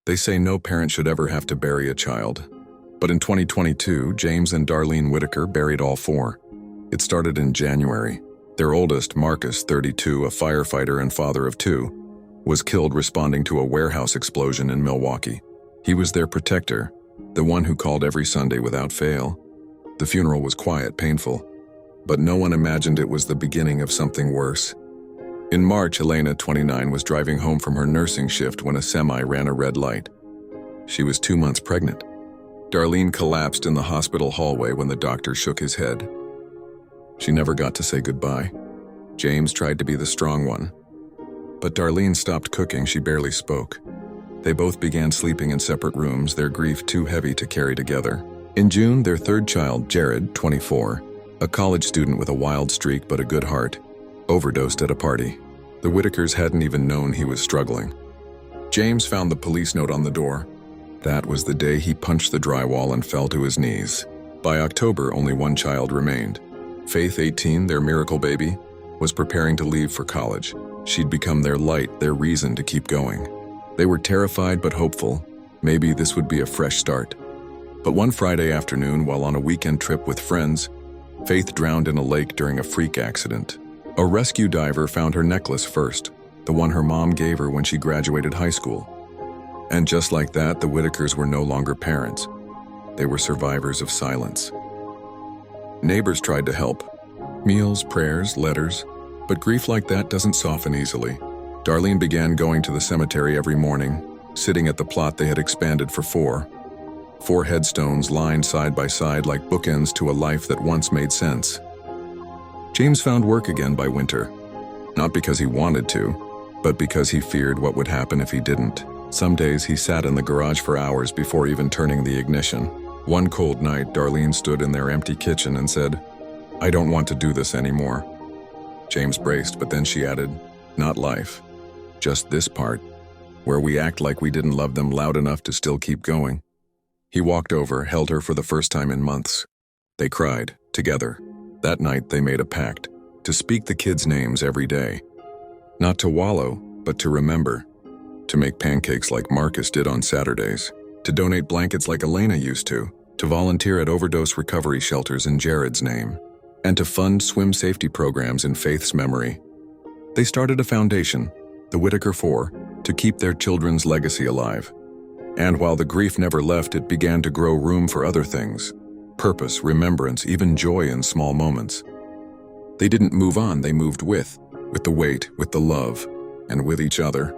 They say no parent should ever have to bury a child. But in 2022, James and Darlene Whitaker buried all four. It started in January. Their oldest, Marcus, 32, a firefighter and father of two, was killed responding to a warehouse explosion in Milwaukee. He was their protector, the one who called every Sunday without fail. The funeral was quiet, painful, but no one imagined it was the beginning of something worse. In March, Elena, 29, was driving home from her nursing shift when a semi ran a red light. She was 2 months pregnant. Darlene collapsed in the hospital hallway when the doctor shook his head. She never got to say goodbye. James tried to be the strong one. But Darlene stopped cooking, she barely spoke. They both began sleeping in separate rooms, their grief too heavy to carry together. In June, their third child, Jared, 24, a college student with a wild streak but a good heart, overdosed at a party. The Whitakers hadn't even known he was struggling. James found the police note on the door. That was the day he punched the drywall and fell to his knees. By October, only one child remained. Faith, 18, their miracle baby, was preparing to leave for college. She'd become their light, their reason to keep going. They were terrified but hopeful. Maybe this would be a fresh start. But one Friday afternoon, while on a weekend trip with friends, Faith drowned in a lake during a freak accident. A rescue diver found her necklace first, the one her mom gave her when she graduated high school. And just like that, the Whitakers were no longer parents. They were survivors of silence. Neighbors tried to help. Meals, prayers, letters. But grief like that doesn't soften easily. Darlene began going to the cemetery every morning, sitting at the plot they had expanded for four headstones lined side by side like bookends to a life that once made sense. James found work again by winter. Not because he wanted to, but because he feared what would happen if he didn't. Some days he sat in the garage for hours before even turning the ignition. One cold night, Darlene stood in their empty kitchen and said, "I don't want to do this anymore." James braced, but then she added, "Not life. Just this part, where we act like we didn't love them loud enough to still keep going." He walked over, held her for the first time in months. They cried, together. That night they made a pact, to speak the kids' names every day. Not to wallow, but to remember. To make pancakes like Marcus did on Saturdays. To donate blankets like Elena used to volunteer at overdose recovery shelters in Jared's name, and to fund swim safety programs in Faith's memory. They started a foundation, the Whitaker Four, to keep their children's legacy alive. And while the grief never left, it began to grow room for other things. Purpose, remembrance, even joy in small moments. They didn't move on, they moved with the weight, with the love, and with each other.